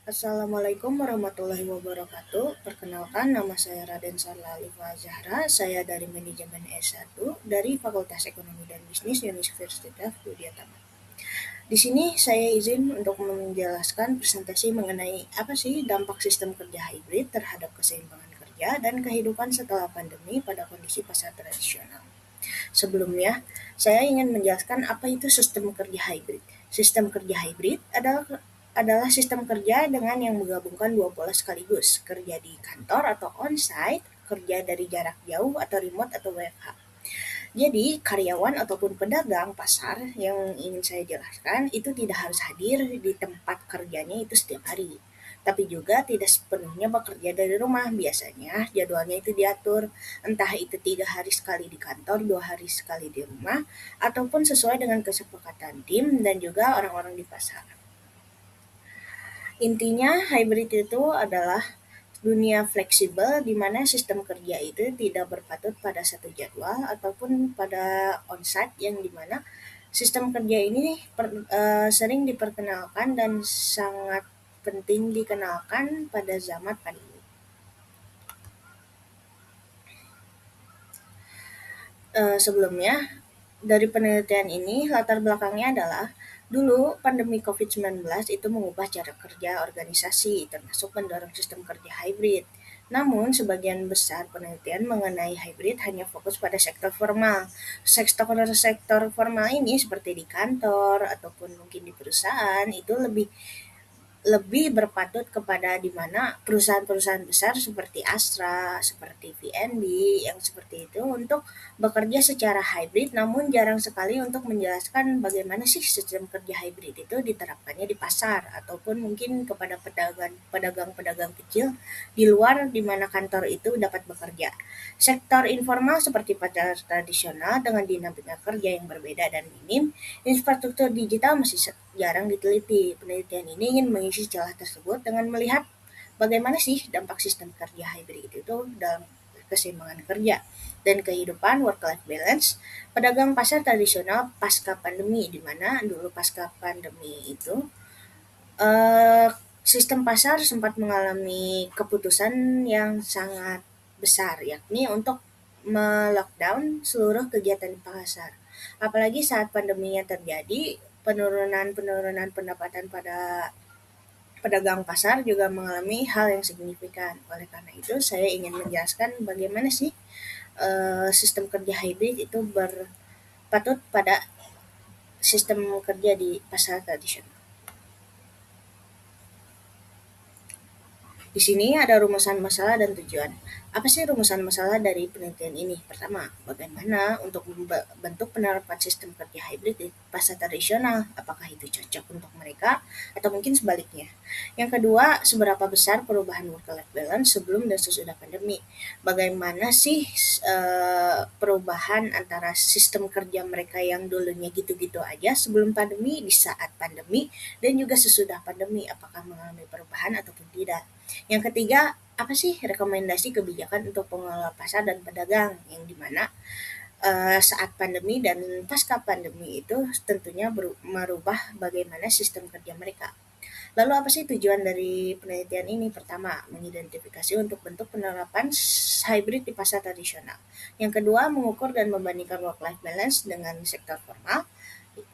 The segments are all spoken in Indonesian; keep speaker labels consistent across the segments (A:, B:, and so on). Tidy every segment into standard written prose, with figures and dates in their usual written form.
A: Assalamualaikum warahmatullahi wabarakatuh. Perkenalkan, nama saya Raden Sarla Alifa Zahra. Saya dari Manajemen S1 dari Fakultas Ekonomi dan Bisnis Universitas Widyatama. Di sini saya izin untuk menjelaskan presentasi mengenai apa sih dampak sistem kerja hibrid terhadap keseimbangan kerja dan kehidupan setelah pandemi pada kondisi pasar tradisional. Sebelumnya, saya ingin menjelaskan apa itu sistem kerja hybrid. Sistem kerja hybrid adalah sistem kerja dengan yang menggabungkan dua pola sekaligus, kerja di kantor atau on-site, kerja dari jarak jauh atau remote atau WFH. Jadi, karyawan ataupun pedagang pasar yang ingin saya jelaskan itu tidak harus hadir di tempat kerjanya itu setiap hari. Tapi juga tidak sepenuhnya bekerja dari rumah. Biasanya jadwalnya itu diatur, entah itu 3 hari sekali di kantor, 2 hari sekali di rumah, ataupun sesuai dengan kesepakatan tim dan juga orang-orang di pasar. Intinya, hybrid itu adalah dunia fleksibel di mana sistem kerja itu tidak berpatut pada satu jadwal ataupun pada onsite yang di mana sistem kerja ini sering diperkenalkan dan sangat penting dikenalkan pada zaman pandemi. Sebelumnya, dari penelitian ini latar belakangnya adalah dulu pandemi COVID-19 itu mengubah cara kerja organisasi termasuk mendorong sistem kerja hybrid. Namun sebagian besar penelitian mengenai hybrid hanya fokus pada sektor formal. Sektor formal ini seperti di kantor ataupun mungkin di perusahaan itu lebih lebih berpatut kepada di mana perusahaan-perusahaan besar seperti Astra, seperti VNB yang seperti itu untuk bekerja secara hybrid, namun jarang sekali untuk menjelaskan bagaimana sih sistem kerja hybrid itu diterapkannya di pasar ataupun mungkin kepada pedagang-pedagang kecil di luar di mana kantor itu dapat bekerja. Sektor informal seperti pasar tradisional dengan dinamika kerja yang berbeda dan minim, infrastruktur digital masih jarang diteliti. Penelitian ini ingin mengisi celah tersebut dengan melihat bagaimana sih dampak sistem kerja hybrid itu dalam keseimbangan kerja dan kehidupan work-life balance pedagang pasar tradisional pasca pandemi, di mana dulu pasca pandemi itu eh, sistem pasar sempat mengalami keputusan yang sangat besar, yakni untuk melockdown seluruh kegiatan di pasar. Apalagi saat pandeminya terjadi, penurunan-penurunan pendapatan pada pedagang pasar juga mengalami hal yang signifikan. Oleh karena itu, saya ingin menjelaskan bagaimana sih sistem kerja hybrid itu berpatut pada sistem kerja di pasar tradisional. Di sini ada rumusan masalah dan tujuan. Apa sih rumusan masalah dari penelitian ini? Pertama, bagaimana untuk membentuk penerapan sistem kerja hybrid di pasar tradisional? Apakah itu cocok untuk mereka atau mungkin sebaliknya? Yang kedua, seberapa besar perubahan work-life balance sebelum dan sesudah pandemi? Bagaimana sih perubahan antara sistem kerja mereka yang dulunya gitu-gitu aja sebelum pandemi, di saat pandemi, dan juga sesudah pandemi? Apakah mengalami perubahan ataupun tidak? Yang ketiga, apa sih rekomendasi kebijakan untuk pengelola pasar dan pedagang yang dimana saat pandemi dan pasca pandemi itu tentunya merubah bagaimana sistem kerja mereka. Lalu apa sih tujuan dari penelitian ini? Pertama, mengidentifikasi untuk bentuk penerapan hybrid di pasar tradisional. Yang kedua, mengukur dan membandingkan work-life balance dengan sektor formal.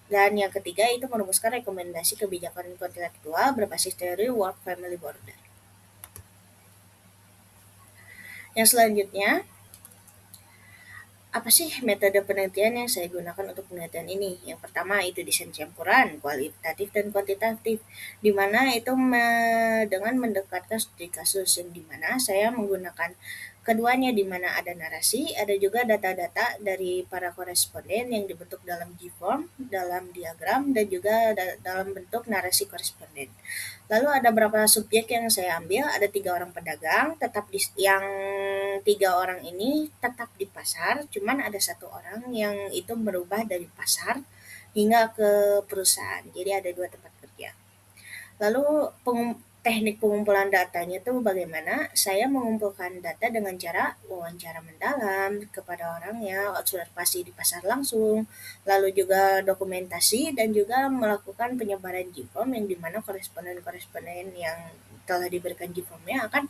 A: Dan yang ketiga itu merumuskan rekomendasi kebijakan kontraktual berbasis teori work family border. Yang selanjutnya, apa sih metode penelitian yang saya gunakan untuk penelitian ini? Yang pertama itu desain campuran, kualitatif dan kuantitatif, di mana itu dengan mendekatkan studi kasus yang di mana saya menggunakan keduanya, di mana ada narasi, ada juga data-data dari para koresponden yang dibentuk dalam G-form, dalam diagram, dan juga dalam bentuk narasi koresponden. Lalu ada berapa subjek yang saya ambil? Ada 3 orang pedagang, yang 3 orang ini tetap di pasar, cuman ada 1 orang yang itu berubah dari pasar hingga ke perusahaan. Jadi ada 2 tempat kerja. Lalu Teknik pengumpulan datanya tuh bagaimana? Saya mengumpulkan data dengan cara wawancara mendalam kepada orangnya, observasi di pasar langsung, lalu juga dokumentasi dan juga melakukan penyebaran Gform yang dimana koresponden-koresponden yang telah diberikan Gformnya akan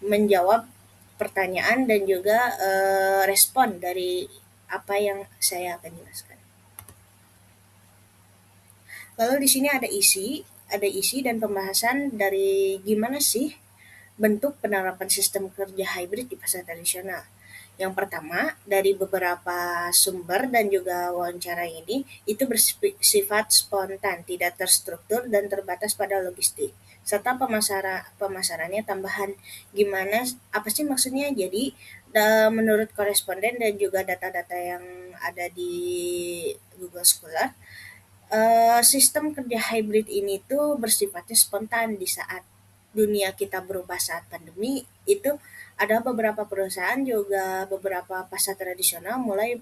A: menjawab pertanyaan dan juga respon dari apa yang saya akan jelaskan. Lalu di sini ada isi dan pembahasan dari gimana sih bentuk penerapan sistem kerja hybrid di pasar tradisional. Yang pertama, dari beberapa sumber dan juga wawancara ini, itu bersifat spontan, tidak terstruktur dan terbatas pada logistik. Serta pemasarannya tambahan. Gimana, apa sih maksudnya? Jadi, menurut koresponden dan juga data-data yang ada di Google Scholar, sistem kerja hybrid ini tuh bersifatnya spontan di saat dunia kita berubah saat pandemi itu ada beberapa perusahaan juga beberapa pasar tradisional mulai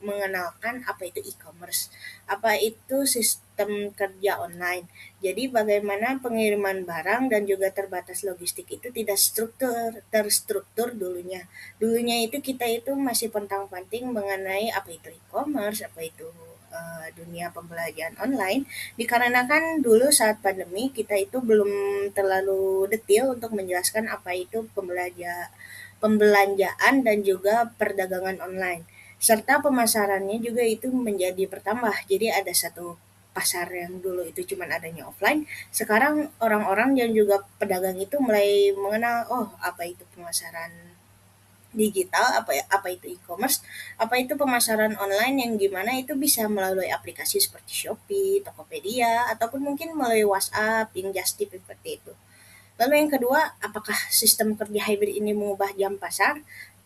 A: mengenalkan apa itu e-commerce, apa itu sistem kerja online. Jadi bagaimana pengiriman barang dan juga terbatas logistik itu tidak terstruktur dulunya. Dulunya itu kita itu masih pontang-panting mengenai apa itu e-commerce, apa itu dunia pembelajaran online dikarenakan dulu saat pandemi kita itu belum terlalu detail untuk menjelaskan apa itu pembelanjaan dan juga perdagangan online serta pemasarannya juga itu menjadi bertambah. Jadi ada satu pasar yang dulu itu cuman adanya offline, sekarang orang-orang yang juga pedagang itu mulai mengenal oh apa itu pemasaran digital, apa itu e-commerce, apa itu pemasaran online yang gimana itu bisa melalui aplikasi seperti Shopee, Tokopedia, ataupun mungkin melalui WhatsApp yang just tip seperti itu. Lalu yang kedua, apakah sistem kerja hybrid ini mengubah jam pasar?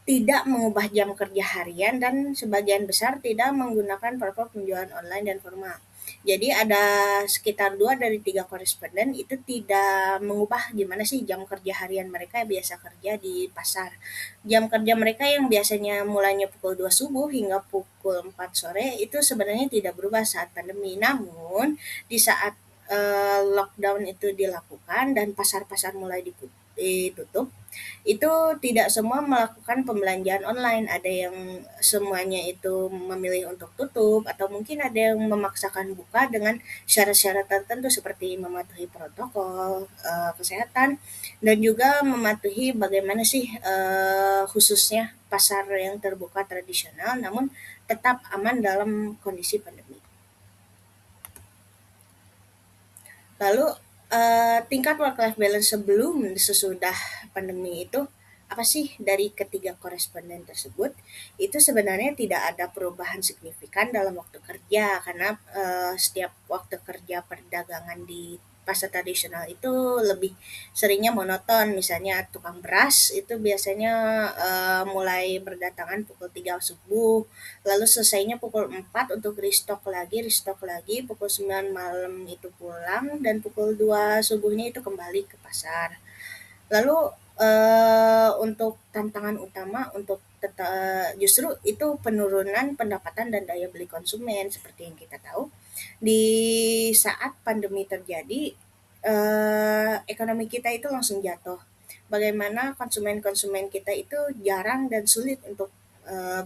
A: Tidak mengubah jam kerja harian dan sebagian besar tidak menggunakan platform penjualan online dan formal. Jadi ada sekitar 2 dari 3 koresponden itu tidak mengubah gimana sih jam kerja harian mereka yang biasa kerja di pasar. Jam kerja mereka yang biasanya mulainya pukul 2 subuh hingga pukul 4 sore itu sebenarnya tidak berubah saat pandemi. Namun di saat lockdown itu dilakukan dan pasar-pasar mulai ditutup, itu tidak semua melakukan pembelanjaan online. Ada yang semuanya itu memilih untuk tutup atau mungkin ada yang memaksakan buka dengan syarat-syarat tertentu seperti mematuhi protokol kesehatan dan juga mematuhi bagaimana sih khususnya pasar yang terbuka tradisional namun tetap aman dalam kondisi pandemi. Lalu, tingkat work life balance sebelum sesudah pandemi itu, apa sih dari ketiga koresponden tersebut, itu sebenarnya tidak ada perubahan signifikan dalam waktu kerja karena, setiap waktu kerja perdagangan di pasar tradisional itu lebih seringnya monoton. Misalnya tukang beras itu biasanya, mulai berdatangan pukul 3 subuh, lalu selesainya pukul 4 untuk restock lagi, pukul 9 malam itu pulang, dan pukul 2 subuhnya itu kembali ke pasar. Lalu untuk tantangan utama untuk justru itu penurunan pendapatan dan daya beli konsumen seperti yang kita tahu. Di saat pandemi terjadi, ekonomi kita itu langsung jatuh. Bagaimana konsumen-konsumen kita itu jarang dan sulit untuk eh,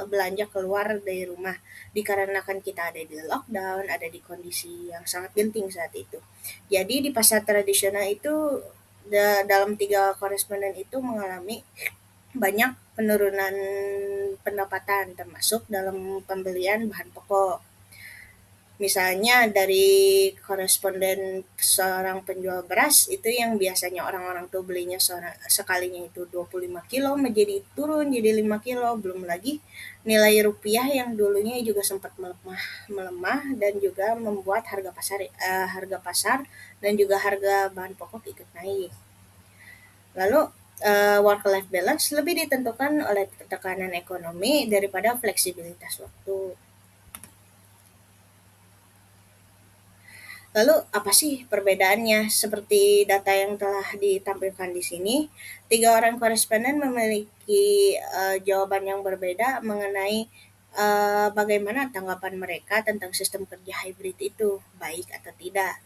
A: belanja keluar dari rumah dikarenakan kita ada di lockdown, ada di kondisi yang sangat genting saat itu. Jadi di pasar tradisional itu dalam 3 koresponden itu mengalami banyak penurunan pendapatan termasuk dalam pembelian bahan pokok. Misalnya dari koresponden seorang penjual beras itu yang biasanya orang-orang tuh belinya sekalinya itu 25 kilo menjadi turun jadi 5 kilo. Belum lagi nilai rupiah yang dulunya juga sempat melemah dan juga membuat harga pasar dan juga harga bahan pokok ikut naik. Lalu work life balance lebih ditentukan oleh tekanan ekonomi daripada fleksibilitas waktu. Lalu apa sih perbedaannya? Seperti data yang telah ditampilkan di sini, 3 orang koresponden memiliki jawaban yang berbeda mengenai bagaimana tanggapan mereka tentang sistem kerja hybrid itu, baik atau tidak.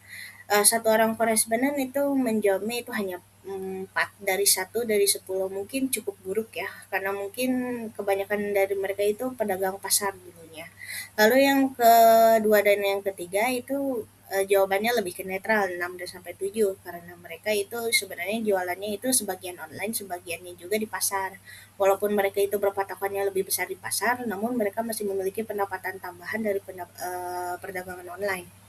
A: Satu orang koresponden itu menjawabnya itu hanya 4 dari 1 dari 10, mungkin cukup buruk ya, karena mungkin kebanyakan dari mereka itu pedagang pasar dulunya. Lalu yang kedua dan yang ketiga itu jawabannya lebih ke netral 6 dan sampai 7 karena mereka itu sebenarnya jualannya itu sebagian online, sebagiannya juga di pasar. Walaupun mereka itu berpatokannya lebih besar di pasar, namun mereka masih memiliki pendapatan tambahan dari perdagangan online.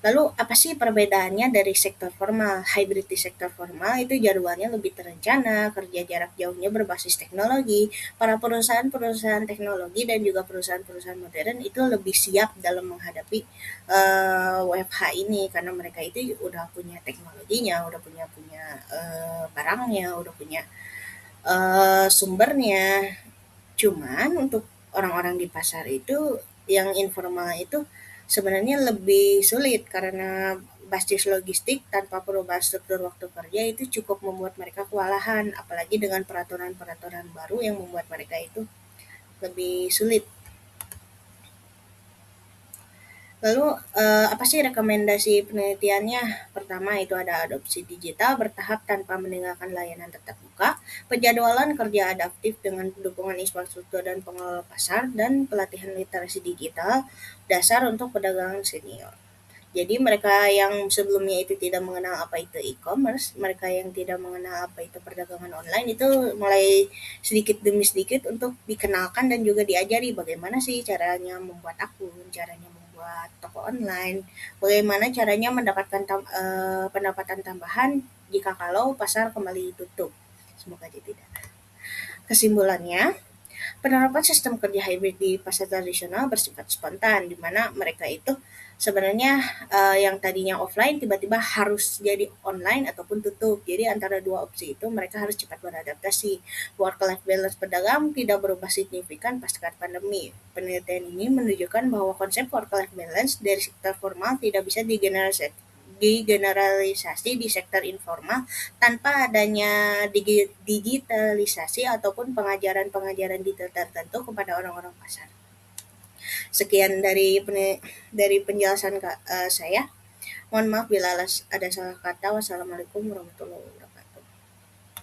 A: Lalu apa sih perbedaannya dari sektor formal? Hybrid di sektor formal itu jadwalnya lebih terencana, kerja jarak jauhnya berbasis teknologi. Para perusahaan-perusahaan teknologi dan juga perusahaan-perusahaan modern itu lebih siap dalam menghadapi WFH ini karena mereka itu udah punya teknologinya, udah punya punya barangnya, udah punya sumbernya. Cuman untuk orang-orang di pasar itu yang informal itu sebenarnya lebih sulit karena basis logistik tanpa perubahan struktur waktu kerja itu cukup membuat mereka kewalahan, apalagi dengan peraturan-peraturan baru yang membuat mereka itu lebih sulit. Lalu apa sih rekomendasi penelitiannya? Pertama itu ada adopsi digital bertahap tanpa meninggalkan layanan tetap muka, penjadwalan kerja adaptif dengan dukungan infrastruktur dan pengelola pasar, dan pelatihan literasi digital dasar untuk pedagang senior. Jadi mereka yang sebelumnya itu tidak mengenal apa itu e-commerce, mereka yang tidak mengenal apa itu perdagangan online itu mulai sedikit demi sedikit untuk dikenalkan dan juga diajari bagaimana sih caranya membuat akun, caranya membuat toko online, bagaimana caranya mendapatkan pendapatan tambahan jika kalau pasar kembali tutup. Semoga aja tidak. Kesimpulannya, penerapan sistem kerja hybrid di pasar tradisional bersifat spontan, di mana mereka itu sebenarnya yang tadinya offline tiba-tiba harus jadi online ataupun tutup. Jadi antara dua opsi itu mereka harus cepat beradaptasi. Work-life balance pedagang tidak berubah signifikan pasca pandemi. Penelitian ini menunjukkan bahwa konsep work-life balance dari sektor formal tidak bisa digeneralisasi di sektor informal tanpa adanya digitalisasi ataupun pengajaran-pengajaran detail tertentu kepada orang-orang pasar. Sekian dari penjelasan saya. Mohon maaf bila ada salah kata. Wassalamualaikum warahmatullahi wabarakatuh.